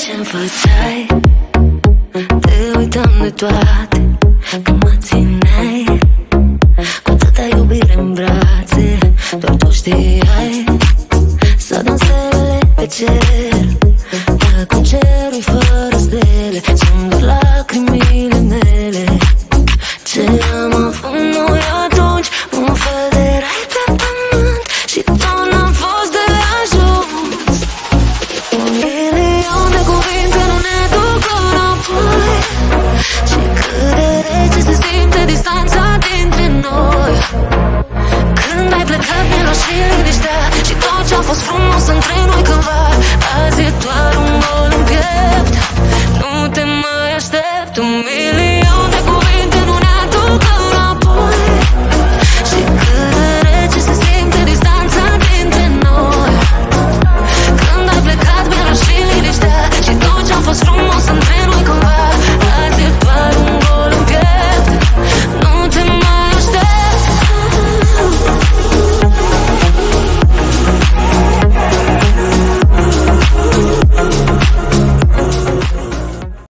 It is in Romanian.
Ce-mi făceai? Te uitam de toate, când mă țineai cu atâta iubire în brațe. Doar tu știai să dăm stelele pe cer, dacă cerul fără stele sunt doar lacrimile mele. Ce am avut noi atunci, un fel de rai pe pământ, și tot n-am fost de ajuns. Un milion de cuvinte nu ne duc înapoi, și cât de rece se simte distanța dintre noi. Când ai plecat mi-era și liniștea, și tot ce-a fost frumos între noi cândva